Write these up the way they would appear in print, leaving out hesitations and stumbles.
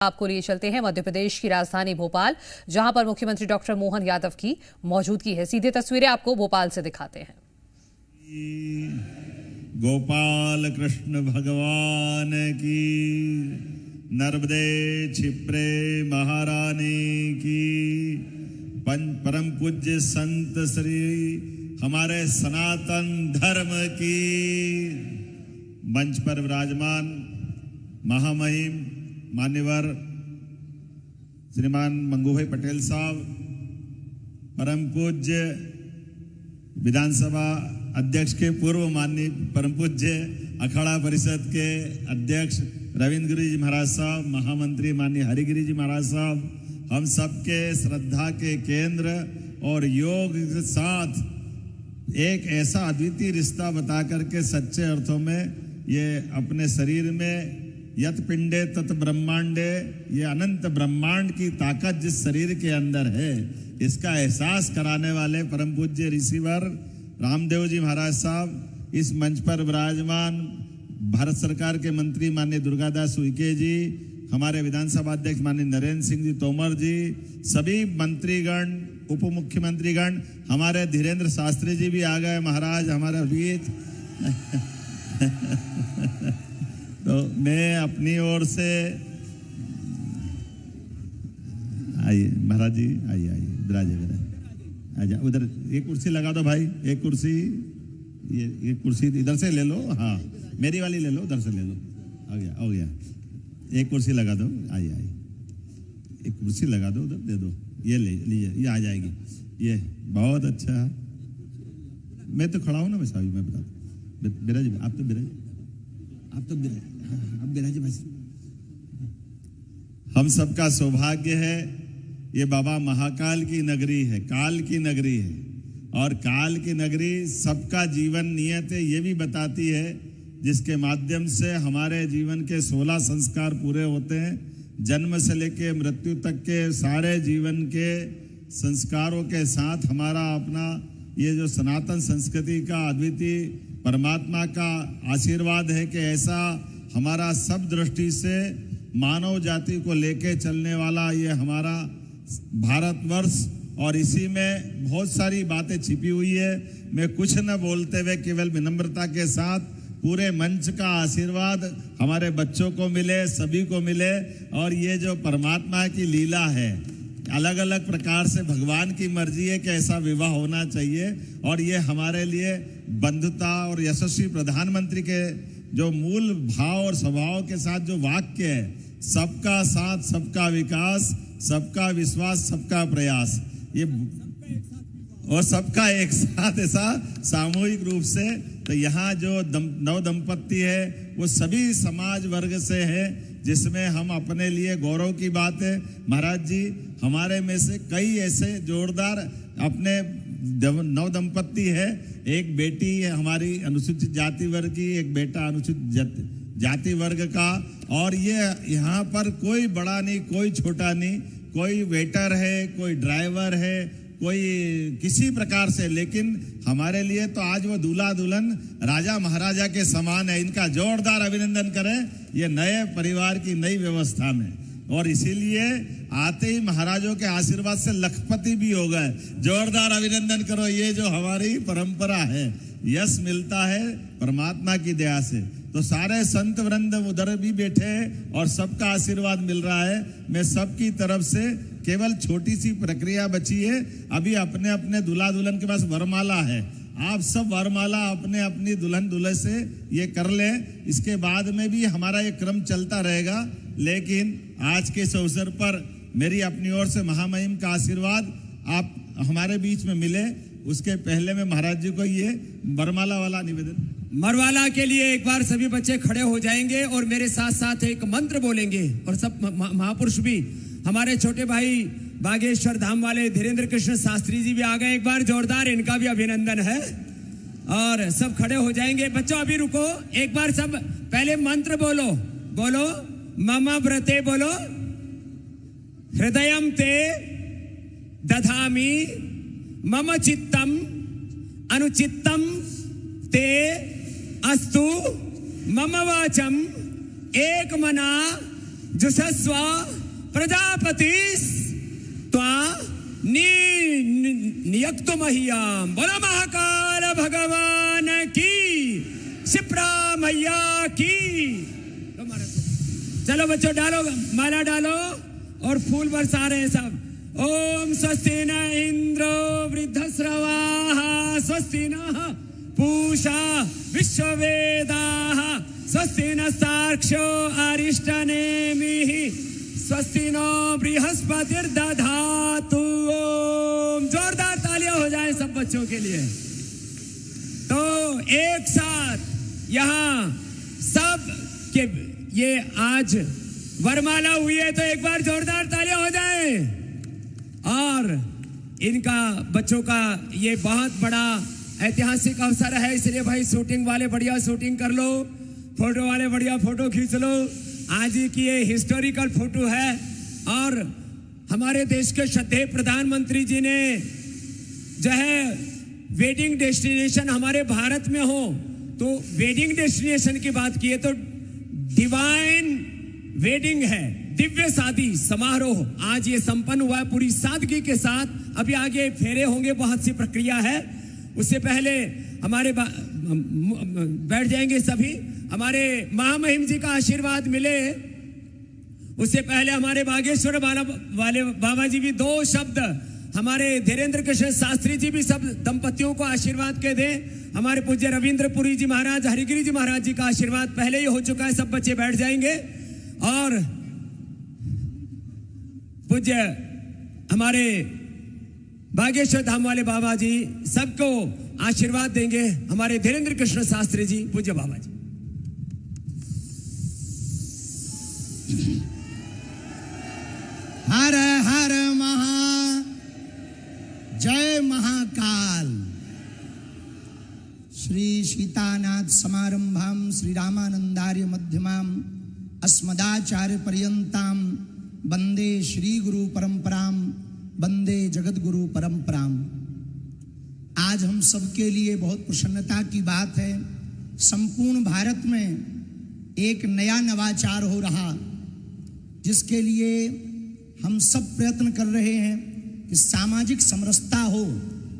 आपको लिए चलते हैं मध्य प्रदेश की राजधानी भोपाल, जहां पर मुख्यमंत्री डॉक्टर मोहन यादव की मौजूदगी है। सीधे तस्वीरें आपको भोपाल से दिखाते हैं। गोपाल कृष्ण भगवान की, नर्मदे क्षिप्रे महारानी की, परम पूज्य संत श्री हमारे सनातन धर्म की, मंच पर विराजमान महामहिम मान्यवर श्रीमान मंगूभाई पटेल साहब, परम पूज्य विधानसभा अध्यक्ष के पूर्व माननीय परम पूज्य अखाड़ा परिषद के अध्यक्ष रविंद्र गिरी जी महाराज साहब, महामंत्री माननीय हरिगिरी जी महाराज साहब, हम सबके श्रद्धा के केंद्र और योग के साथ एक ऐसा अद्वितीय रिश्ता बता करके सच्चे अर्थों में ये अपने शरीर में यत पिंडे तत ब्रह्मांडे, ये अनंत ब्रह्मांड की ताकत जिस शरीर के अंदर है, इसका एहसास कराने वाले परम पूज्य ऋषिवर रामदेव जी महाराज साहब, इस मंच पर विराजमान भारत सरकार के मंत्री माननीय दुर्गादास उइके जी, हमारे विधानसभा अध्यक्ष माननीय नरेंद्र सिंह जी तोमर जी, सभी मंत्रीगण, उप मुख्यमंत्रीगण, हमारे धीरेन्द्र शास्त्री जी भी आ गए महाराज हमारे बीच। तो मैं अपनी ओर से, आइए महाराज जी, आइए आइए विराजे, आजा उधर एक कुर्सी लगा दो भाई, एक कुर्सी, ये कुर्सी इधर से ले लो, हाँ मेरी वाली ले लो, उधर से ले लो, हो गया, एक कुर्सी लगा दो, आइए आइए, एक कुर्सी लगा दो, उधर दे दो, ये ले लीजिए, ये आ जाएगी, ये बहुत अच्छा है। मैं तो खड़ा हूँ ना, मैं साहब मैं बता दूँ, बिराजी आप तो बिराजी, अब बिराजी भाई, हम सबका सौभाग्य है, ये बाबा महाकाल की नगरी है, काल की नगरी है, और काल की नगरी सबका जीवन नियत है ये भी बताती है, जिसके माध्यम से हमारे जीवन के 16 संस्कार पूरे होते हैं। जन्म से लेके मृत्यु तक के सारे जीवन के संस्कारों के साथ हमारा अपना ये जो सनातन संस्कृति का अद्वितीय परमात्मा का आशीर्वाद है कि ऐसा हमारा सब दृष्टि से मानव जाति को लेके चलने वाला ये हमारा भारतवर्ष, और इसी में बहुत सारी बातें छिपी हुई है। मैं कुछ न बोलते हुए केवल विनम्रता के साथ पूरे मंच का आशीर्वाद हमारे बच्चों को मिले, सभी को मिले, और ये जो परमात्मा की लीला है, अलग अलग प्रकार से भगवान की मर्जी है कि ऐसा विवाह होना चाहिए, और ये हमारे लिए बंधुता और यशस्वी प्रधानमंत्री के जो मूल भाव और स्वभाव के साथ जो वाक्य है, सबका साथ सबका विकास, सबका विश्वास सबका प्रयास, ये और सबका एक साथ ऐसा सामूहिक रूप से, तो यहाँ जो नव दंपत्ति है वो सभी समाज वर्ग से है, जिसमें हम अपने लिए गौरव की बात है। महाराज जी, हमारे में से कई ऐसे जोरदार अपने नव दंपत्ति है, एक बेटी है हमारी अनुसूचित जाति वर्ग की, एक बेटा अनुसूचित जाति वर्ग का, और ये यहाँ पर कोई बड़ा नहीं, कोई छोटा नहीं, कोई वेटर है, कोई ड्राइवर है, कोई किसी प्रकार से, लेकिन हमारे लिए तो आज वो दूल्हा दुल्हन राजा महाराजा के समान है। इनका जोरदार अभिनंदन करें ये नए परिवार की नई व्यवस्था में, और इसीलिए आते ही महाराजों के आशीर्वाद से लखपति भी हो गए। जोरदार अभिनंदन करो, ये जो हमारी परंपरा है, यश मिलता है परमात्मा की दया से। तो सारे संत वृंद उधर भी बैठे और सबका आशीर्वाद मिल रहा है। मैं सबकी तरफ से केवल छोटी सी प्रक्रिया बची है, अभी अपने अपने दूल्हा दुल्हन के पास वरमाला है, आप सब वरमाला अपने अपनी दुल्हन दूल्हे से ये कर लें। इसके बाद में भी हमारा ये क्रम चलता रहेगा, लेकिन आज के इस अवसर पर मेरी अपनी ओर से महामहिम का आशीर्वाद आप हमारे बीच में मिले, उसके पहले में महाराज जी को ये वरमाला वाला निवेदन। मरवाला के लिए एक बार सभी बच्चे खड़े हो जाएंगे और मेरे साथ साथ एक मंत्र बोलेंगे, और सब महापुरुष भी, हमारे छोटे भाई बागेश्वर धाम वाले धीरेन्द्र कृष्ण शास्त्री जी भी आ गए, एक बार जोरदार इनका भी अभिनंदन है, और सब खड़े हो जाएंगे। बच्चों अभी रुको, एक बार सब पहले मंत्र बोलो, बोलो मम व्रते, बोलो हृदयम ते दधामि मम चित्तम अनुचित्तम ते अस्तु मम वाचम एक मना जुषस्व प्रजापतिस त्वा नियक्तु मह्यम। बोलो महाकाल भगवान की, शिप्रा मैया की। चलो बच्चों डालो, माला डालो और फूल बरसा रहे हैं सब। ओम स्वस्ति न इंद्रो वृद्धश्रवाः स्वस्ति न पूषा विश्ववेदाः स्वस्ति न सार्क्ष्यो अरिष्टनेमिः स्वस्ति नो बृहस्पतिर्दधातु। ओम जोरदार तालियां हो जाए सब बच्चों के लिए। तो एक साथ यहाँ सब के ये आज वरमाला हुई है, तो एक बार जोरदार तालियां हो जाए। और इनका बच्चों का ये बहुत बड़ा ऐतिहासिक अवसर है, इसलिए भाई शूटिंग वाले बढ़िया शूटिंग कर लो, फोटो वाले बढ़िया फोटो खींच लो। आज की ये हिस्टोरिकल फोटो है। और हमारे देश के श्रद्धेय प्रधानमंत्री जी ने जो है वेडिंग डेस्टिनेशन हमारे भारत में हो, तो वेडिंग डेस्टिनेशन की बात की है तो डिवाइन वेडिंग है, दिव्य शादी समारोह आज ये संपन्न हुआ है पूरी सादगी के साथ। अभी आगे फेरे होंगे, बहुत सी प्रक्रिया है। उससे पहले हमारे बैठ जाएंगे सभी, हमारे महामहिम जी का आशीर्वाद मिले। उससे पहले हमारे बागेश्वर वाले बाबा जी भी दो शब्द, हमारे धीरेन्द्र कृष्ण शास्त्री जी भी सब दंपतियों को आशीर्वाद के दें। हमारे पूज्य रविंद्रपुरी जी महाराज, हरिगिरी जी महाराज जी का आशीर्वाद पहले ही हो चुका है, सब बच्चे बैठ जाएंगे। और पूज्य हमारे बागेश्वर धाम वाले बाबा जी सबको आशीर्वाद देंगे, हमारे धीरेन्द्र कृष्ण शास्त्री जी पूज्य बाबा जी। हर हर महा, जय महाकाल। श्री सीतानाथ समारंभाम श्री रामानंदार्य मध्यमाम अस्मदाचार्य पर्यंताम वंदे श्री गुरु परंपराम वंदे जगत गुरु परंपराम। आज हम सबके लिए बहुत प्रसन्नता की बात है, संपूर्ण भारत में एक नया नवाचार हो रहा, जिसके लिए हम सब प्रयत्न कर रहे हैं कि सामाजिक समरसता हो।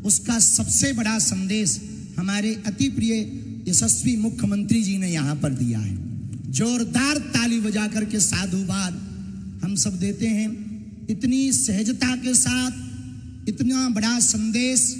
उसका सबसे बड़ा संदेश हमारे अति प्रिय यशस्वी मुख्यमंत्री जी ने यहाँ पर दिया है। जोरदार ताली बजा करके साधुवाद हम सब देते हैं। इतनी सहजता के साथ इतना बड़ा संदेश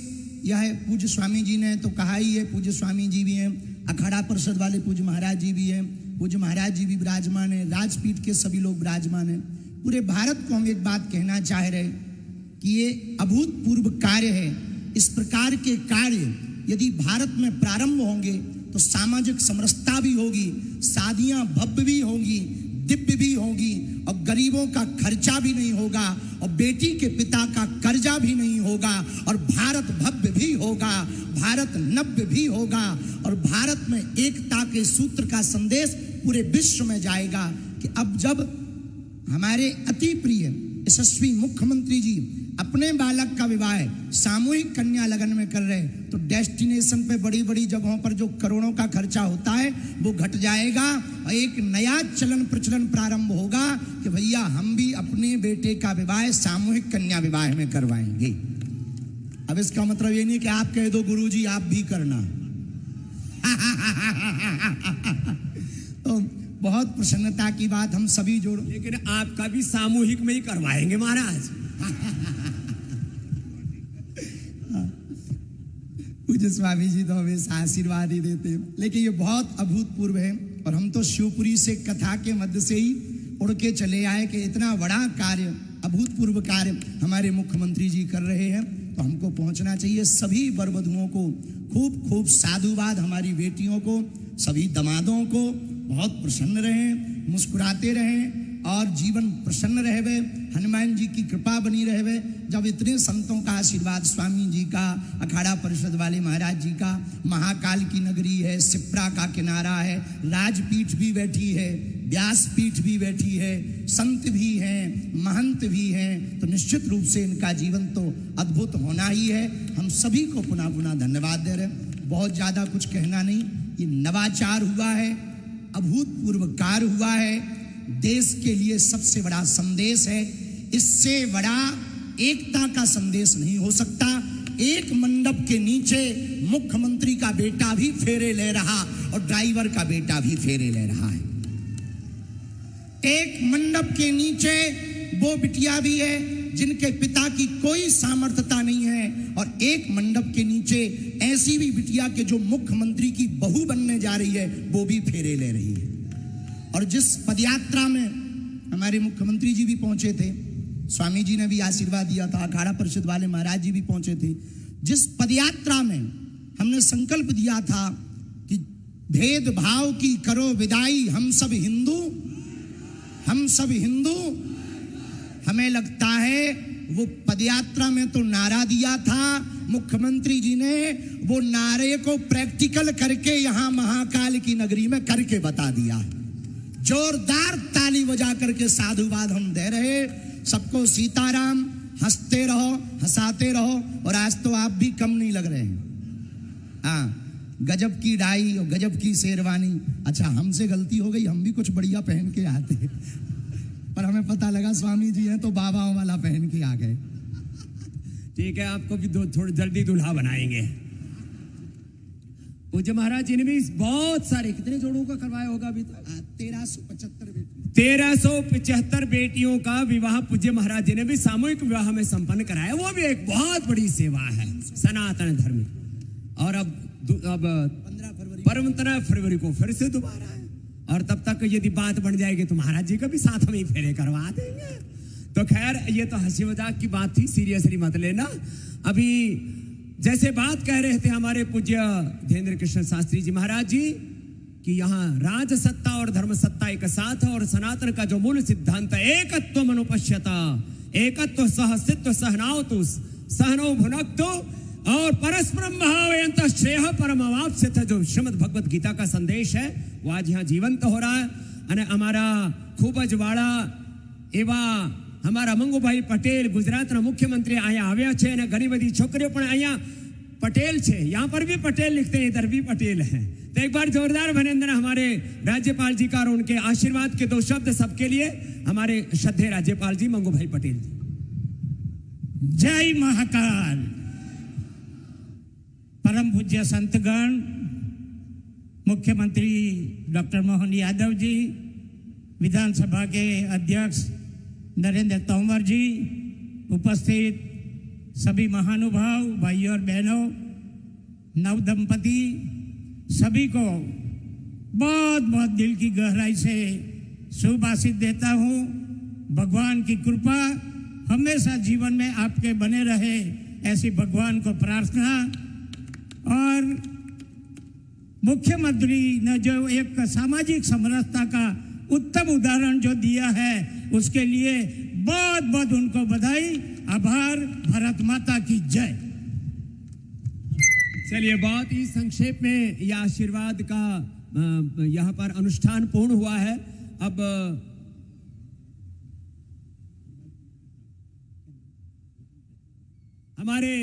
यह पूज्य स्वामी जी ने तो कहा ही है। पूज्य स्वामी जी भी हैं, अखाड़ा परिषद वाले पूज्य महाराज जी भी हैं, पूज्य महाराज जी भी विराजमान है, राजपीठ के सभी लोग विराजमान हैं। पूरे भारत को हम एक बात कहना चाह रहे कि ये अभूतपूर्व कार्य है। इस प्रकार के कार्य यदि भारत में प्रारंभ होंगे तो सामाजिक समरसता भी होगी, शादियां भव्य भी होंगी, दिव्य भी होगी, और गरीबों का खर्चा भी नहीं होगा, और बेटी के पिता का कर्जा भी नहीं होगा, और भारत भव्य भी होगा, भारत नव्य भी होगा, और भारत में एकता के सूत्र का संदेश पूरे विश्व में जाएगा कि अब जब हमारे अति प्रिय यशस्वी मुख्यमंत्री जी अपने बालक का विवाह सामूहिक कन्या लगन में कर रहे, तो डेस्टिनेशन पे बड़ी बड़ी जगहों पर जो करोड़ों का खर्चा होता है वो घट जाएगा, और एक नया चलन प्रचलन प्रारंभ होगा कि भैया हम भी अपने बेटे का विवाह सामूहिक कन्या विवाह में करवाएंगे। अब इसका मतलब ये नहीं कि आप कह दो गुरुजी आप भी करना। तो बहुत प्रसन्नता की बात, हम सभी जोड़, लेकिन आपका भी सामूहिक में ही करवाएंगे महाराज। पूज्य स्वामी जी तो हमें आशीर्वाद ही देते हैं, लेकिन ये बहुत अभूतपूर्व है। और हम तो शिवपुरी से कथा के मध्य से ही उड़ के चले आए कि इतना बड़ा कार्य, अभूतपूर्व कार्य हमारे मुख्यमंत्री जी कर रहे हैं, तो हमको पहुंचना चाहिए। सभी वर वधुओं को खूब खूब साधुवाद, हमारी बेटियों को, सभी दमादों को बहुत प्रसन्न रहें, मुस्कुराते रहें और जीवन प्रसन्न रहे, हनुमान जी की कृपा बनी रहे। जब इतने संतों का आशीर्वाद, स्वामी जी का, अखाड़ा परिषद वाले महाराज जी का, महाकाल की नगरी है, सिप्रा का किनारा है, राजपीठ भी बैठी है, व्यासपीठ भी बैठी है, संत भी हैं, महंत भी हैं, तो निश्चित रूप से इनका जीवन तो अद्भुत होना ही है। हम सभी को पुनः पुनः धन्यवाद दे रहे। बहुत ज़्यादा कुछ कहना नहीं, ये नवाचार हुआ है, अभूतपूर्व कार्य हुआ है, देश के लिए सबसे बड़ा संदेश है। इससे बड़ा एकता का संदेश नहीं हो सकता। एक मंडप के नीचे मुख्यमंत्री का बेटा भी फेरे ले रहा और ड्राइवर का बेटा भी फेरे ले रहा है। एक मंडप के नीचे वो बिटिया भी है जिनके पिता की कोई सामर्थ्यता नहीं है, और एक मंडप के नीचे ऐसी भी बिटिया के जो मुख्यमंत्री की बहू बनने जा रही है वो भी फेरे ले रही है। और जिस पदयात्रा में हमारे मुख्यमंत्री जी भी पहुंचे थे, स्वामी जी ने भी आशीर्वाद दिया था, अखाड़ा परिषद वाले महाराज जी भी पहुंचे थे, जिस पदयात्रा में हमने संकल्प दिया था कि भेदभाव की करो विदाई, हम सब हिंदू, हम सब हिंदू, हमें लगता है वो पदयात्रा में तो नारा दिया था, मुख्यमंत्री जी ने वो नारे को प्रैक्टिकल करके यहां महाकाल की नगरी में करके बता दिया है। जोरदार ताली बजा करके साधुवाद हम दे रहे। सबको सीताराम, हंसते रहो, हंसाते रहो, और आज तो आप भी कम नहीं लग रहे हैं। हाँ, गजब की डाई और गजब की शेरवानी। अच्छा, हमसे गलती हो गई, हम भी कुछ बढ़िया पहन के आते, पर हमें पता लगा स्वामी जी हैं तो बाबाओं वाला पहन के आ गए। ठीक है, आपको भी थोड़ी जल्दी दूल्हा बनाएंगे। पूज्य महाराज जी ने भी बहुत सारे, कितने जोड़ों का करवाया होगा अभी तक? 1375 बेटियों का विवाह पूज्य महाराज जी ने भी सामूहिक विवाह में संपन्न कराया। वो भी एक बहुत बड़ी सेवा है सनातन धर्म में। और अब 15 फरवरी को फिर से दोबारा है, और तब तक यदि बात बन जाएगी तो महाराज जी का भी साथ हम ही फेरे करवा देंगे। तो खैर, ये तो हंसी मजाक की बात थी, सीरियसली मत लेना। अभी जैसे बात कह रहे थे हमारे पूज्य धीरेंद्र कृष्ण शास्त्री जी महाराज जी कि यहाँ राज सत्ता और धर्म सत्ता एक साथ है, और सनातन का जो मूल सिद्धांत है एकत्व मनुपश्यता, एकत्व सहस्तित्व सहनावतु सहनो भुनक्तु और परस्परम भावयन्तः श्रेयः परमवाप्स्यथ, जो श्रीमद् भगवत गीता का संदेश है वो आज यहाँ जीवंत हो रहा है। અને અમારા ખૂબ જ વાળા એવા અમારા મંગુભાઈ પટેલ ગુજરાતના મુખ્યમંત્રી અહીંયા આવ્યા છે, અને ઘણી બધી છોકરીઓ પણ અહીંયા पटेल छे, यहाँ पर भी पटेल लिखते हैं, इधर भी पटेल हैं। तो एक बार जोरदार अभिनंदन हमारे राज्यपाल जी का और उनके आशीर्वाद के 2 शब्द सबके लिए। हमारे श्रद्धेय राज्यपाल जी मंगू भाई पटेल जी। जय महाकाल। परम पूज्य संतगण, मुख्यमंत्री डॉक्टर मोहन यादव जी, विधानसभा के अध्यक्ष नरेंद्र तोमर जी, उपस्थित सभी महानुभाव भाइयों और बहनों, नव दंपति, सभी को बहुत बहुत दिल की गहराई से शुभ आशीष देता हूँ। भगवान की कृपा हमेशा जीवन में आपके बने रहे, ऐसी भगवान को प्रार्थना। और मुख्यमंत्री ने जो एक सामाजिक समरसता का उत्तम उदाहरण जो दिया है, उसके लिए बहुत बहुत उनको बधाई, आभार। भारत माता की जय। चलिए, बहुत ही संक्षेप में यह आशीर्वाद का यहाँ पर अनुष्ठान पूर्ण हुआ है। अब हमारे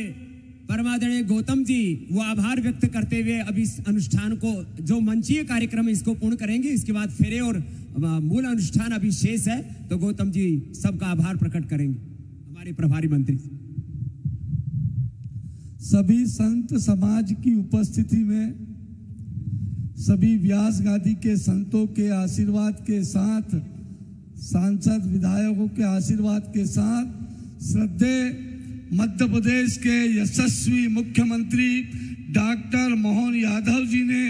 परमादरणीय गौतम जी वो आभार व्यक्त करते हुए अब इस अनुष्ठान को, जो मंचीय कार्यक्रम इसको पूर्ण करेंगे। इसके बाद फेरे और मूल अनुष्ठान अभी शेष है, तो गौतम जी सबका आभार प्रकट करेंगे। हमारे प्रभारी मंत्री। सभी संत समाज की उपस्थिति में, सभी व्यास गादी के संतों के आशीर्वाद के साथ, सांसद विधायकों के आशीर्वाद के साथ, श्रद्धेय मध्य प्रदेश के यशस्वी मुख्यमंत्री डॉक्टर मोहन यादव जी ने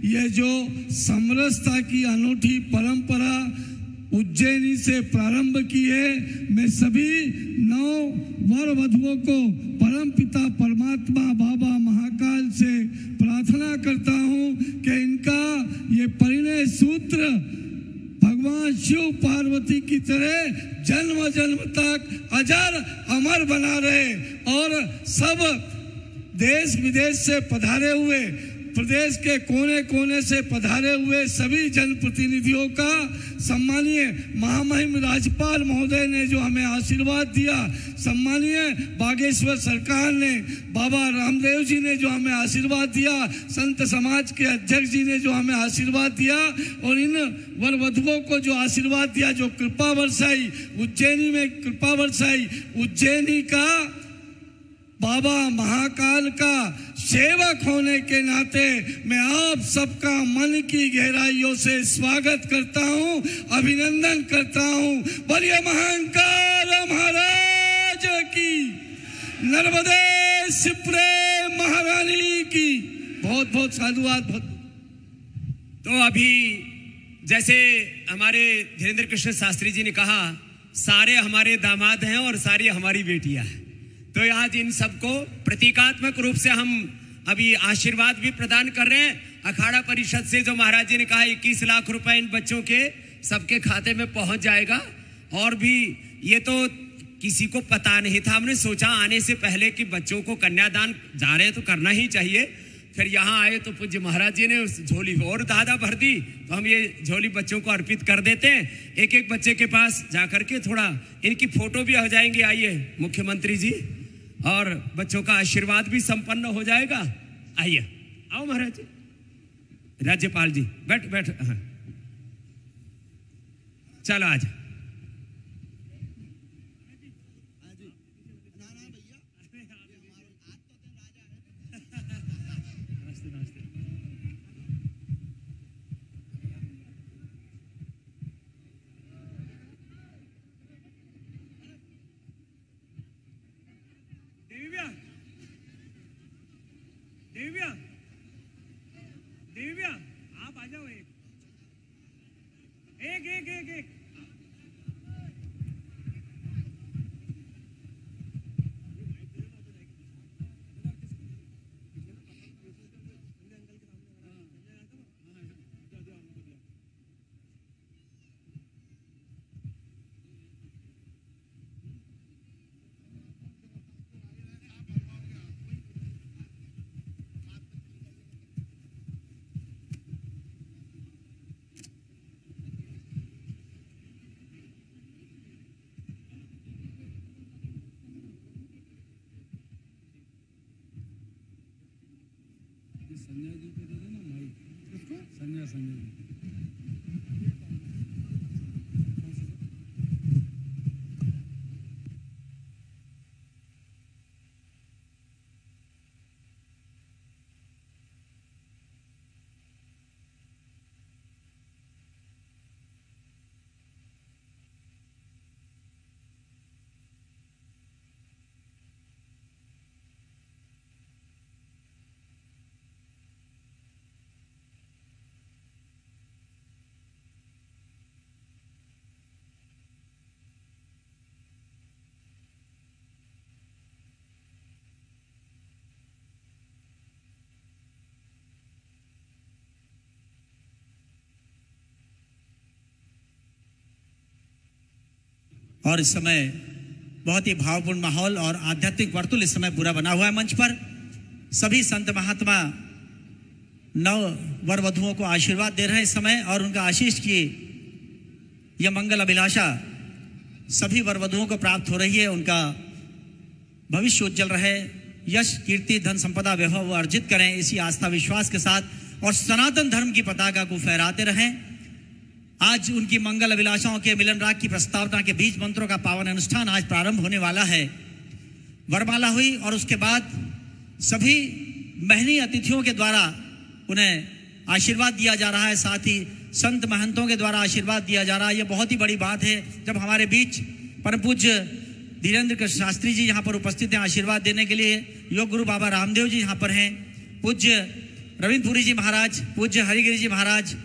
यह जो समरसता की अनूठी परंपरा उज्जैनी से प्रारंभ की है, मैं सभी 9 वर वधुओं को परमपिता परमात्मा बाबा महाकाल से प्रार्थना करता हूं कि इनका ये परिणय सूत्र भगवान शिव पार्वती की तरह जन्म जन्म तक अजर अमर बना रहे, और सब देश विदेश से पधारे हुए प्रदेश के कोने कोने से पधारे हुए सभी जनप्रतिनिधियों का, सम्मानीय महामहिम राज्यपाल महोदय ने जो हमें आशीर्वाद दिया, सम्मानीय बागेश्वर सरकार ने, बाबा रामदेव जी ने जो हमें आशीर्वाद दिया, संत समाज के अध्यक्ष जी ने जो हमें आशीर्वाद दिया, और इन वर वधुओं को जो आशीर्वाद दिया, जो कृपा बरसाई, उज्जैनी में कृपा बरसाई, उज्जैनी का बाबा महाकाल का सेवक होने के नाते मैं आप सबका मन की गहराइयों से स्वागत करता हूं, अभिनंदन करता हूं। बोलिए महाकाल महाराज की, नर्मदे सिप्रे महारानी की। बहुत बहुत साधुवाद। तो अभी जैसे हमारे धीरेन्द्र कृष्ण शास्त्री जी ने कहा, सारे हमारे दामाद हैं और सारी हमारी बेटियां हैं। तो आज इन सबको प्रतीकात्मक रूप से हम अभी आशीर्वाद भी प्रदान कर रहे हैं। अखाड़ा परिषद से जो महाराज जी ने कहा 21 लाख रुपए इन बच्चों के सबके खाते में पहुंच जाएगा। और भी ये तो किसी को पता नहीं था, हमने सोचा आने से पहले कि बच्चों को कन्यादान जा रहे हैं तो करना ही चाहिए। फिर यहाँ आए तो पूज्य महाराज जी ने उस झोली और दादा भर दी, तो हम ये झोली बच्चों को अर्पित कर देते हैं। एक एक बच्चे के पास जाकर के थोड़ा इनकी फोटो भी हो जाएंगी। आइए मुख्यमंत्री जी, और बच्चों का आशीर्वाद भी संपन्न हो जाएगा। आइए, आओ महाराज जी, राज्यपाल जी, बैठ बैठ। हाँ, चलो आज देविया आप आ जाओ। एक संजय जी को दे देना माइक। किसको? संजय जी। और इस समय बहुत ही भावपूर्ण माहौल और आध्यात्मिक वर्तुल इस समय पूरा बना हुआ है। मंच पर सभी संत महात्मा नव वर वधुओं को आशीर्वाद दे रहे हैं इस समय, और उनका आशीष की यह मंगल अभिलाषा सभी वर वधुओं को प्राप्त हो रही है। उनका भविष्य उज्जवल रहे, यश कीर्ति धन संपदा वैभव अर्जित करें, इसी आस्था विश्वास के साथ, और सनातन धर्म की पताका को फहराते रहें। आज उनकी मंगल अभिलाषाओं के मिलन राग की प्रस्तावना के बीज मंत्रों का पावन अनुष्ठान आज प्रारंभ होने वाला है। वरमाला हुई और उसके बाद सभी महनीय अतिथियों के द्वारा उन्हें आशीर्वाद दिया जा रहा है, साथ ही संत महंतों के द्वारा आशीर्वाद दिया जा रहा है। यह बहुत ही बड़ी बात है जब हमारे बीच परम पूज्य धीरेन्द्र कृष्ण शास्त्री जी यहाँ पर उपस्थित हैं आशीर्वाद देने के लिए। योग गुरु बाबा रामदेव जी यहाँ पर हैं, पूज्य रविंद्रपुरी जी महाराज, पूज्य हरिगिरी जी महाराज,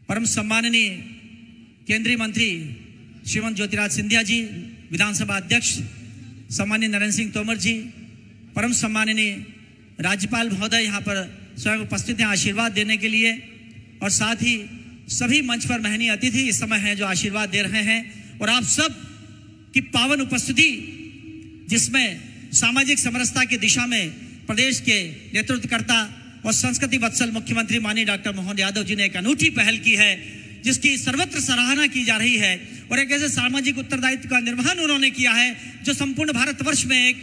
परम सम्माननीय केंद्रीय मंत्री श्रीमंत ज्योतिराज सिंधिया जी, विधानसभा अध्यक्ष सम्माननीय नरेंद्र सिंह तोमर जी, परम सम्माननीय राज्यपाल महोदय यहाँ पर स्वयं उपस्थित हैं आशीर्वाद देने के लिए, और साथ ही सभी मंच पर महनीय अतिथि इस समय हैं जो आशीर्वाद दे रहे हैं। और आप सब की पावन उपस्थिति जिसमें सामाजिक समरसता की दिशा में प्रदेश के नेतृत्वकर्ता और संस्कृति वत्सल मुख्यमंत्री माननीय डॉक्टर मोहन यादव जी ने एक अनूठी पहल की है, जिसकी सर्वत्र सराहना की जा रही है, और एक ऐसे सामाजिक उत्तरदायित्व का निर्वहन उन्होंने किया है जो संपूर्ण भारतवर्ष में एक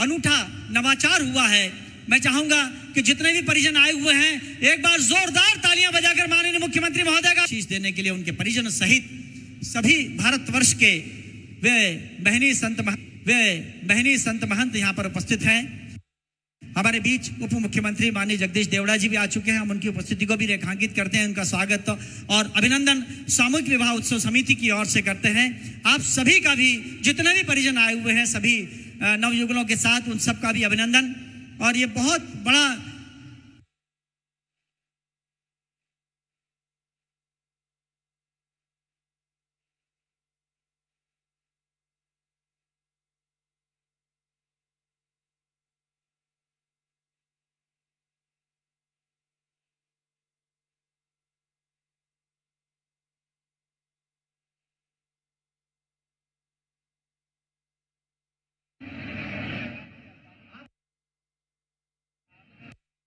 अनूठा नवाचार हुआ है। मैं चाहूंगा कि जितने भी परिजन आए हुए हैं, एक बार जोरदार तालियां बजाकर माननीय मुख्यमंत्री महोदय का शीश देने के लिए उनके परिजन सहित सभी भारतवर्ष के वे बहनी संत महंत यहाँ पर उपस्थित हैं। हमारे बीच उप मुख्यमंत्री माननीय जगदीश देवड़ा जी भी आ चुके हैं। हम उनकी उपस्थिति को भी रेखांकित करते हैं, उनका स्वागत और अभिनंदन सामूहिक विवाह उत्सव समिति की ओर से करते हैं। आप सभी का भी, जितने भी परिजन आए हुए हैं, सभी नवयुगलों के साथ उन सब का भी अभिनंदन। और ये बहुत बड़ा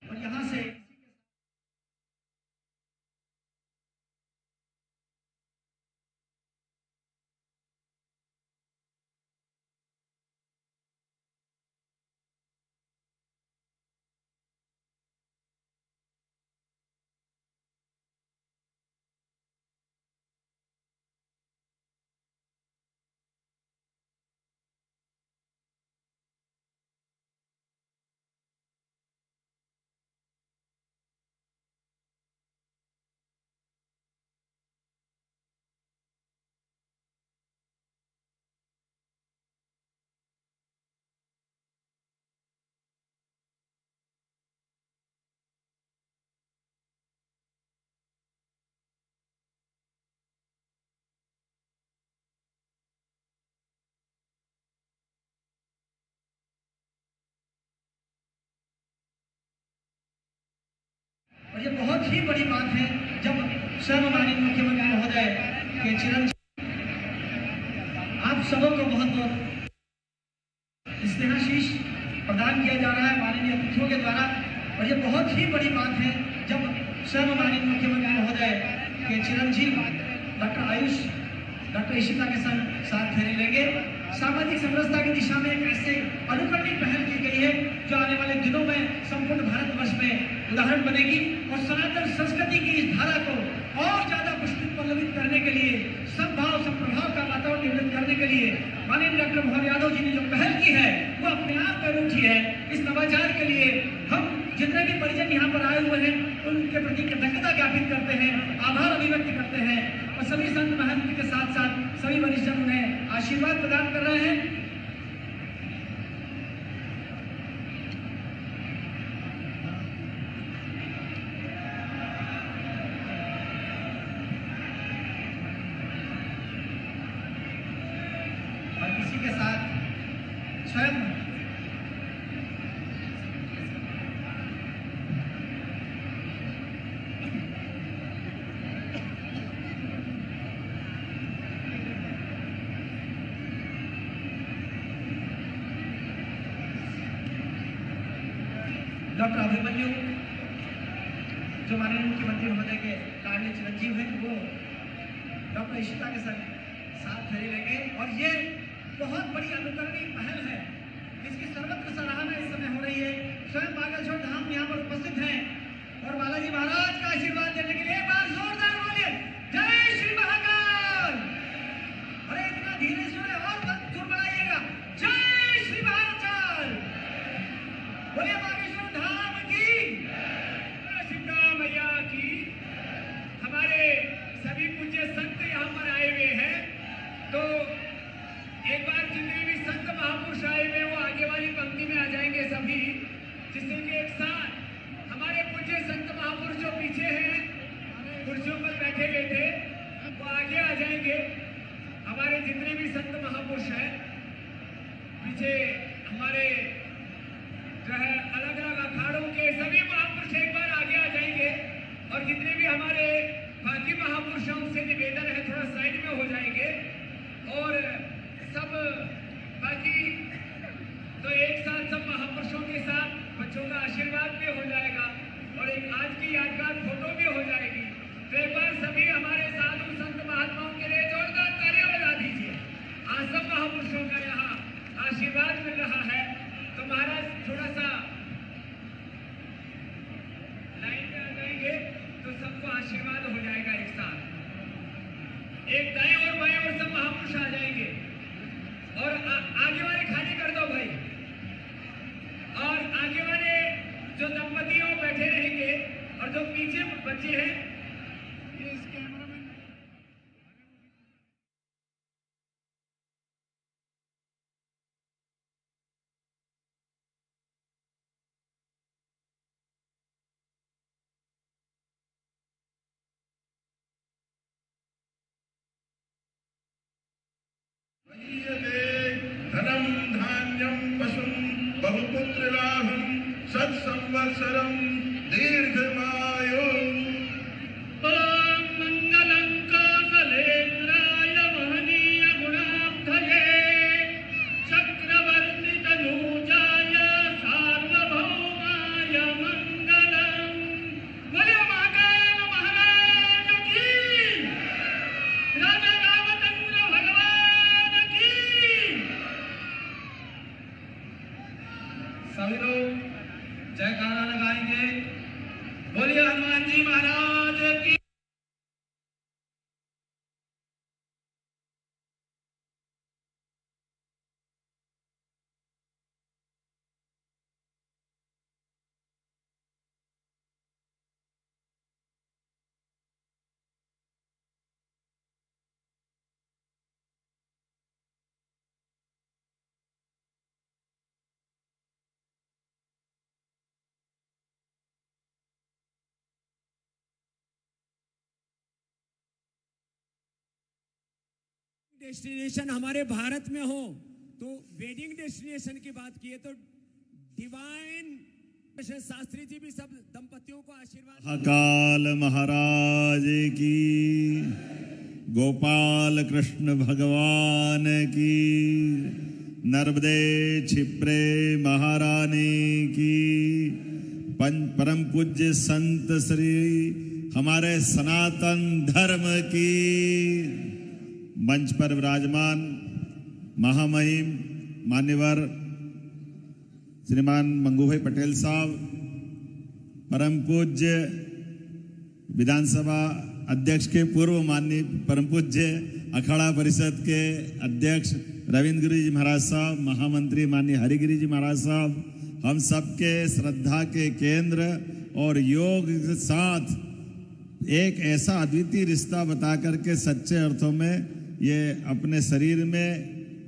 यहाँ से और ये बहुत ही बड़ी बात है जब स्वयं माननीय मुख्यमंत्री महोदय के चिरंजीव आप सबों को बहुत बहुत स्नेहाशीष प्रदान किया जा रहा है माननीय अतिथियों के द्वारा। और ये बहुत ही बड़ी बात है जब स्वयं माननीय मुख्यमंत्री महोदय के चिरंजीव डॉक्टर आयुष डॉक्टर इशिता के संग साथ फेरे लेंगे। सामाजिक समरसता की दिशा में एक ऐसे अनुकरणीय पहल की गई है जो आने वाले दिनों में संपूर्ण भारतवर्ष में उदाहरण बनेगी और सनातन संस्कृति की इस धारा को और ज्यादा पुष्पित पल्लवित करने के लिए, सद्भाव संप्रभाव का वातावरण निर्मित करने के लिए माननीय डॉक्टर मोहन यादव जी ने जो पहल की है वो अपने आप में अनूठी है। इस नवाचार के लिए हम जितने भी परिजन यहाँ पर आए हुए हैं उनके प्रति कृतज्ञता ज्ञापित करते हैं, आभार अभिव्यक्त करते हैं और सभी संत महंत के साथ साथ सभी वरिष्ठजन उन्हें आशीर्वाद प्रदान कर रहे हैं। और इसी के साथ स्वयं डॉक्टर अभिमन्यु जो माननीय मुख्यमंत्री महोदय के लाडले चिरंजीव हैं, वो डॉक्टर इशिता के साथ फेरे लेंगे। और ये बहुत बड़ी अनुकरणीय पहल है, इसकी सर्वत्र सराहना इस समय हो रही है। स्वयं बागेश्वर धाम यहाँ पर उपस्थित हैं और बालाजी महाराज का आशीर्वाद देने के लिए एक बार जोरदार बोलिए जय श्री महाकाल। अरे इतना धीरे सुने और जोर बढ़ाइएगा, जय श्री महाकाल। बोलिए बागेश्वर धाम की, सीता मैया की। हमारे सभी पूज्य संत यहाँ पर आए हुए हैं, तो एक बार जितने भी संत महापुरुष आए हुए वो आगे वाली पंक्ति में आ जाएंगे सभी, जिससे कि एक साथ हमारे पूज्य संत महापुरुष जो पीछे हैं कुर्सियों पर बैठे हुए थे वो आगे आ जाएंगे। हमारे जितने भी संत महापुरुष हैं पीछे हमारे जो है अलग अलग अखाड़ों के सभी महापुरुष एक बार आगे आ जाएंगे। और जितने भी हमारे बाकी महापुरुषों से निवेदन है थोड़ा साइड में हो जाएंगे और सब बाकी तो एक साथ सब महापुरुषों के साथ बच्चों का आशीर्वाद भी हो जाएगा और आशीर्वाद मिल रहा है। तो महाराज थोड़ा सा लाइन में आ जाएंगे तो सबको आशीर्वाद हो जाएगा एक साथ। एक दाएं और बाएं और सब महापुरुष आ जाएंगे और आगे वाले खाली कर दो भाई। और आगे वाले जो दंपति वो बैठे रहेंगे और जो पीछे बच्चे हैं ये इस कैमरामैन धनम धान्यम पशुम बहुपुत्र लाभम सत्संवत्सरम दीर्घमायु। ओम मंगलम कौसलेन्द्राय महनीय गुणाब्धये चक्रवर्ती तनूजाय सार्वभौमाय मंगलम। बोलिए महाकाल महाराज की, राजा रामचंद्र भगवान की। सभी लोग जयकारा लगाएंगे। बोलिए हनुमान जी महाराज की। डेस्टिनेशन हमारे भारत में हो तो वेडिंग डेस्टिनेशन की बात की है तो डिवाइन शास्त्री जी भी सब दंपतियों को आशीर्वाद। महाकाल महाराज की, गोपाल कृष्ण भगवान की, नर्मदे क्षिप्रे महारानी की, परम पूज्य संत श्री हमारे सनातन धर्म की, मंच पर विराजमान महामहिम मान्यवर श्रीमान मंगूभाई पटेल साहब, परम पूज्य विधानसभा अध्यक्ष के पूर्व माननीय परम पूज्य अखाड़ा परिषद के अध्यक्ष रविंद्र गिरी जी महाराज साहब, महामंत्री माननीय हरिगिरी जी महाराज साहब, हम सबके श्रद्धा के केंद्र और योग के साथ एक ऐसा अद्वितीय रिश्ता बता करके सच्चे अर्थों में ये अपने शरीर में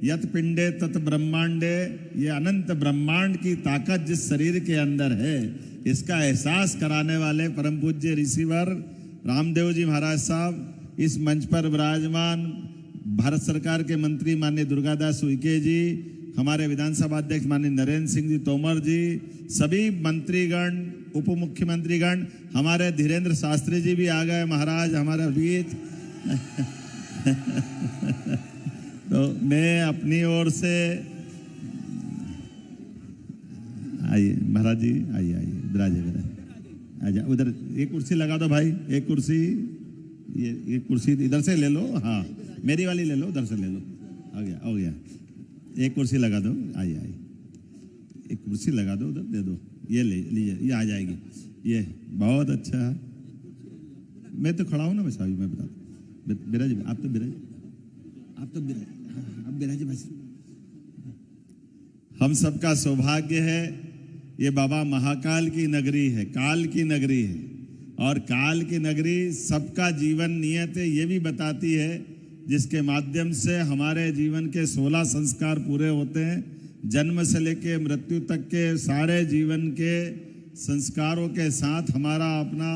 यत पिंडे तत ब्रह्मांडे, ये अनंत ब्रह्मांड की ताकत जिस शरीर के अंदर है इसका एहसास कराने वाले परम पूज्य ऋषिवर रामदेव जी महाराज साहब, इस मंच पर विराजमान भारत सरकार के मंत्री माननीय दुर्गादास उइके जी, हमारे विधानसभा अध्यक्ष माननीय नरेंद्र सिंह जी तोमर जी, सभी मंत्रीगण, उप मुख्यमंत्रीगण, हमारे धीरेन्द्र शास्त्री जी भी आ गए महाराज हमारे बीच। तो मैं अपनी ओर से आइए महाराज जी, आइए आइए विराजे आजा, उधर एक कुर्सी लगा दो भाई, एक कुर्सी, ये कुर्सी इधर से ले लो, हाँ मेरी वाली ले लो, उधर से ले लो, हो गया, एक कुर्सी लगा दो, आइए आइए, एक कुर्सी लगा दो, उधर दे दो, ये ले लीजिए, ये आ जाएगी, ये बहुत अच्छा है। मैं तो खड़ा हूँ ना, मैं साहब मैं बता बिराज, आप तो बिराज, आप बिराज भाई। हम सबका सौभाग्य है, ये बाबा महाकाल की नगरी है, काल की नगरी है, और काल की नगरी सबका जीवन नियत है ये भी बताती है, जिसके माध्यम से हमारे जीवन के 16 संस्कार पूरे होते हैं। जन्म से लेके मृत्यु तक के सारे जीवन के संस्कारों के साथ हमारा अपना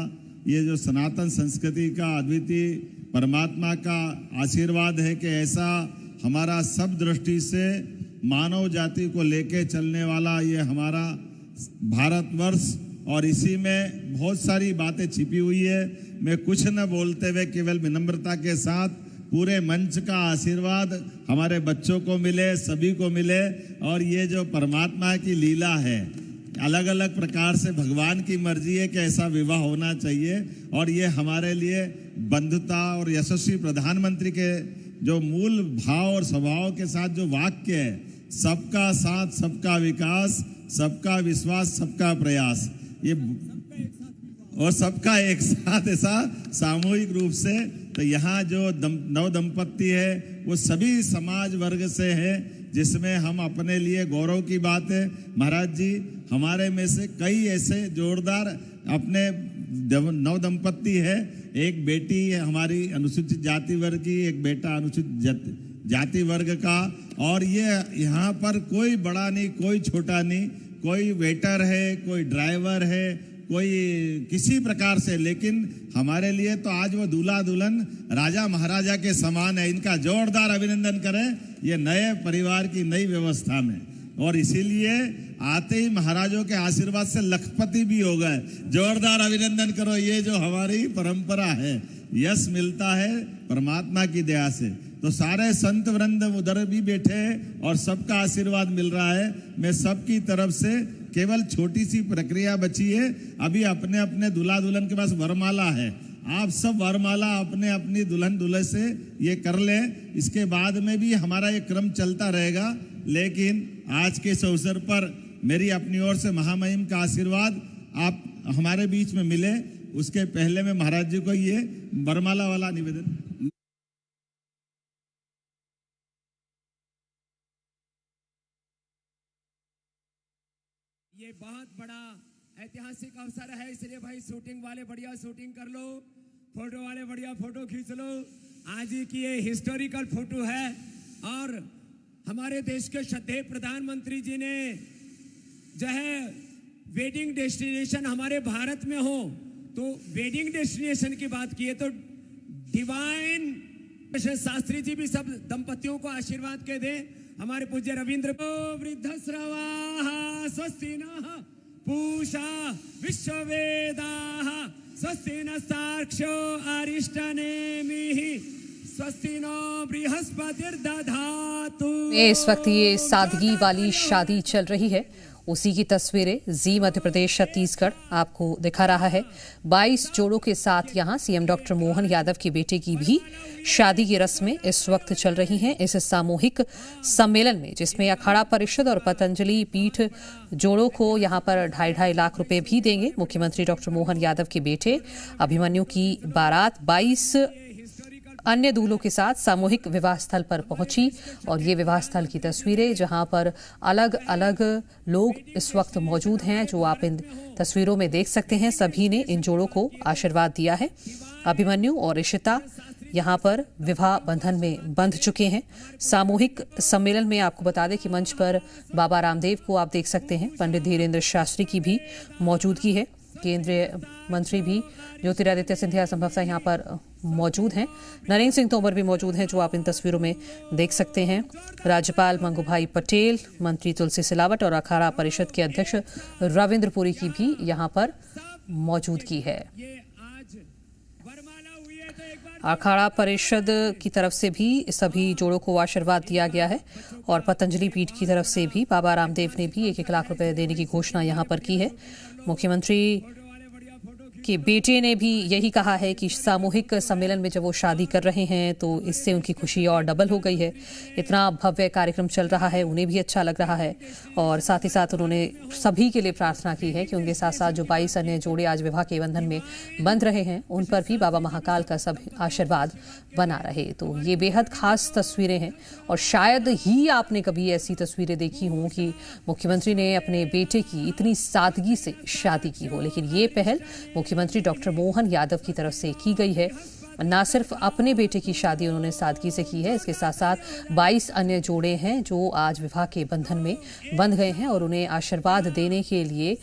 ये जो सनातन संस्कृति का अद्वितीय परमात्मा का आशीर्वाद है कि ऐसा हमारा सब दृष्टि से मानव जाति को लेके चलने वाला ये हमारा भारतवर्ष, और इसी में बहुत सारी बातें छिपी हुई है। मैं कुछ न बोलते हुए केवल विनम्रता के साथ पूरे मंच का आशीर्वाद हमारे बच्चों को मिले, सभी को मिले, और ये जो परमात्मा की लीला है, अलग अलग प्रकार से भगवान की मर्जी है कि ऐसा विवाह होना चाहिए, और ये हमारे लिए बंधुता और यशस्वी प्रधानमंत्री के जो मूल भाव और स्वभाव के साथ जो वाक्य है, सबका साथ, सबका विकास, सबका विश्वास, सबका प्रयास, ये और सबका एक साथ ऐसा सामूहिक रूप से। तो यहाँ जो नव दंपत्ति है वो सभी समाज वर्ग से है, जिसमें हम अपने लिए गौरव की बात है। महाराज जी, हमारे में से कई ऐसे जोरदार अपने नव दंपत्ति है। एक बेटी हमारी अनुसूचित जाति वर्ग की, एक बेटा अनुसूचित जाति वर्ग का। और ये यहाँ पर कोई बड़ा नहीं, कोई छोटा नहीं, कोई वेटर है, कोई ड्राइवर है, कोई किसी प्रकार से, लेकिन हमारे लिए तो आज वो दूल्हा दुल्हन राजा महाराजा के समान है। इनका जोरदार अभिनंदन करें ये नए परिवार की नई व्यवस्था में। और इसीलिए आते ही महाराजों के आशीर्वाद से लखपति भी हो गए। जोरदार अभिनंदन करो, ये जो हमारी परंपरा है, यश मिलता है परमात्मा की दया से। तो सारे संत वृंद उधर भी बैठे और सबका आशीर्वाद मिल रहा है। मैं सबकी तरफ से केवल छोटी सी प्रक्रिया बची है, अभी अपने अपने दूल्हा दुल्हन के पास वरमाला है, आप सब वरमाला अपने अपनी दुल्हन दूल्हे से ये कर लें। इसके बाद में भी हमारा ये क्रम चलता रहेगा, लेकिन आज के इस अवसर पर मेरी अपनी ओर से महामहिम का आशीर्वाद आप हमारे बीच में मिले, उसके पहले मैं महाराज जी को ये वरमाला वाला निवेदन। ये बहुत बड़ा ऐतिहासिक अवसर है, इसलिए भाई शूटिंग वाले बढ़िया शूटिंग कर लो, फोटो वाले बढ़िया फोटो खींच लो। आज की ये हिस्टोरिकल फोटो है। और हमारे देश के श्रद्धेय प्रधानमंत्री जी ने जो है वेडिंग डेस्टिनेशन हमारे भारत में हो, तो वेडिंग डेस्टिनेशन की बात की है तो डिवाइन शास्त्री जी भी सब दंपतियों को आशीर्वाद के दे। हमारे पूज्य रविंद्र वृद्धश्रवाः स्वस्ति नः पूषा विश्ववेदाः स्वस्ति नस्तार्क्ष्यो अरिष्टनेमिः स्वस्ति नो बृहस्पतिर्दधातु। इस वक्त ये सादगी वाली शादी चल रही है, उसी की तस्वीरें जी मध्य प्रदेश छत्तीसगढ़ आपको दिखा रहा है। 22 जोड़ों के साथ यहां सीएम डॉक्टर मोहन यादव की बेटे की भी शादी की रस्में इस वक्त चल रही हैं इस सामूहिक सम्मेलन में, जिसमें अखाड़ा परिषद और पतंजलि पीठ जोड़ों को यहां पर 2.5 लाख रुपए भी देंगे। मुख्यमंत्री डॉक्टर मोहन यादव के बेटे अभिमन्यु की बारात 22 अन्य दूल्हों के साथ सामूहिक विवाह स्थल पर पहुंची और ये विवाह स्थल की तस्वीरें, जहां पर अलग अलग लोग इस वक्त मौजूद हैं, जो आप इन तस्वीरों में देख सकते हैं। सभी ने इन जोड़ों को आशीर्वाद दिया है। अभिमन्यु और इशिता यहां पर विवाह बंधन में बंध चुके हैं। सामूहिक सम्मेलन में आपको बता दें कि मंच पर बाबा रामदेव को आप देख सकते हैं, पंडित धीरेन्द्र शास्त्री की भी मौजूदगी है, केंद्रीय मंत्री भी ज्योतिरादित्य सिंधिया संभवतः यहाँ पर मौजूद हैं, नरेंद्र सिंह तोमर भी मौजूद हैं, जो आप इन तस्वीरों में देख सकते हैं। राज्यपाल मंगूभाई पटेल, मंत्री तुलसी सिलावट और अखाड़ा परिषद के अध्यक्ष रविंद्र पुरी की भी यहाँ पर मौजूदगी है। अखाड़ा परिषद की तरफ से भी सभी जोड़ों को आशीर्वाद दिया गया है और पतंजलि पीठ की तरफ से भी बाबा रामदेव ने भी 1-1 लाख रुपए देने की घोषणा यहाँ पर की है। मुख्यमंत्री के बेटे ने भी यही कहा है कि सामूहिक सम्मेलन में जब वो शादी कर रहे हैं तो इससे उनकी खुशी और डबल हो गई है। इतना भव्य कार्यक्रम चल रहा है, उन्हें भी अच्छा लग रहा है और साथ ही साथ उन्होंने सभी के लिए प्रार्थना की है कि उनके साथ साथ जो 22 अन्य जोड़े आज विवाह के बंधन में बंध रहे हैं, उन पर भी बाबा महाकाल का सब आशीर्वाद बना रहे। तो ये बेहद खास तस्वीरें हैं और शायद ही आपने कभी ऐसी तस्वीरें देखी हों कि मुख्यमंत्री ने अपने बेटे की इतनी सादगी से शादी की हो। लेकिन ये पहल मुख्यमंत्री डॉक्टर मोहन यादव की तरफ से की गई है। ना सिर्फ अपने बेटे की शादी उन्होंने सादगी से की है, इसके साथ साथ 22 अन्य जोड़े हैं जो आज विवाह के बंधन में बंध गए हैं और उन्हें आशीर्वाद देने के लिए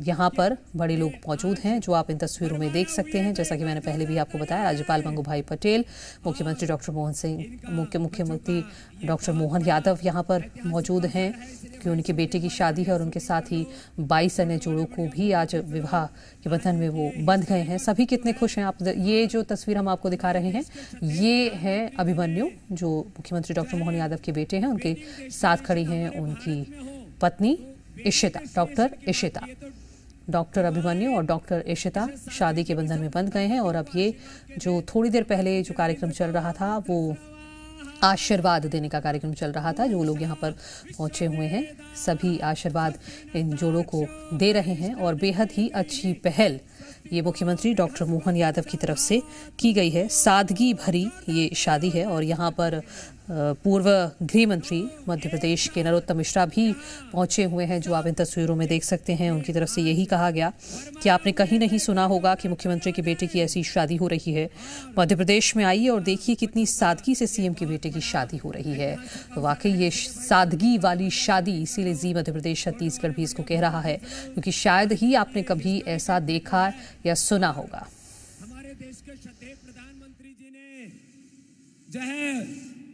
यहाँ पर बड़े लोग मौजूद हैं, जो आप इन तस्वीरों में देख सकते हैं। जैसा कि मैंने पहले भी आपको बताया, राज्यपाल मंगूभाई पटेल, मुख्यमंत्री डॉक्टर मुख्यमंत्री डॉक्टर मोहन यादव यहाँ पर मौजूद हैं कि उनके बेटे की शादी है और उनके साथ ही 22 अन्य जोड़ों को भी आज विवाह के बंधन में वो बंध गए हैं। सभी कितने खुश हैं। आप ये जो तस्वीर हम आपको दिखा रहे हैं, ये है अभिमन्यु, जो मुख्यमंत्री डॉक्टर मोहन यादव के बेटे हैं। उनके साथ खड़ी हैं उनकी पत्नी इशिता, डॉक्टर इशिता। डॉक्टर अभिमन्यु और डॉक्टर इशिता शादी के बंधन में बंध गए हैं और अब ये जो थोड़ी देर पहले जो कार्यक्रम चल रहा था वो आशीर्वाद देने का कार्यक्रम चल रहा था। जो लोग यहाँ पर पहुंचे हुए हैं सभी आशीर्वाद इन जोड़ों को दे रहे हैं और बेहद ही अच्छी पहल ये मुख्यमंत्री डॉक्टर मोहन यादव की तरफ से की गई है। सादगी भरी ये शादी है और यहाँ पर पूर्व गृह मंत्री मध्य प्रदेश के नरोत्तम मिश्रा भी पहुंचे हुए हैं, जो आप इन तस्वीरों में देख सकते हैं। उनकी तरफ से यही कहा गया कि आपने कहीं नहीं सुना होगा कि मुख्यमंत्री के बेटे की ऐसी शादी हो रही है। मध्य प्रदेश में आइए और देखिए कितनी सादगी से सीएम के बेटे की शादी हो रही है। तो वाकई ये सादगी वाली शादी, इसीलिए जी मध्य प्रदेश छत्तीसगढ़ भी इसको कह रहा है, क्योंकि शायद ही आपने कभी ऐसा देखा या सुना होगा। हमारे देश के श्रद्धेय प्रधानमंत्री जी ने जो है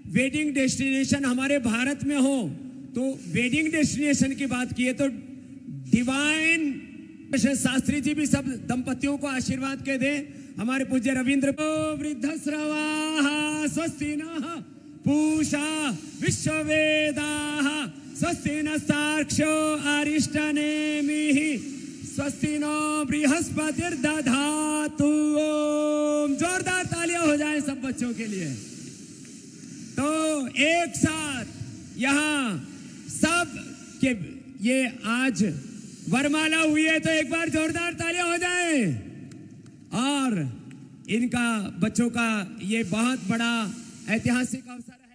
वेडिंग डेस्टिनेशन हमारे भारत में हो, तो वेडिंग डेस्टिनेशन की बात की है तो डिवाइन शास्त्री जी भी सब दंपतियों को आशीर्वाद के दे। हमारे पूज्य रविंद्र वृद्धस्रवाः स्वस्ति नः पूषा विश्ववेदाः स्वस्ति नस्तार्क्ष्यो अरिष्टनेमिः स्वस्ति नो बृहस्पतिर्दधातु। ओम जोरदार तालियां हो जाएं सब बच्चों के लिए। तो एक साथ यहाँ सब के ये आज वरमाला हुई है, तो एक बार जोरदार तालियां हो जाए। और इनका बच्चों का ये बहुत बड़ा ऐतिहासिक अवसर है।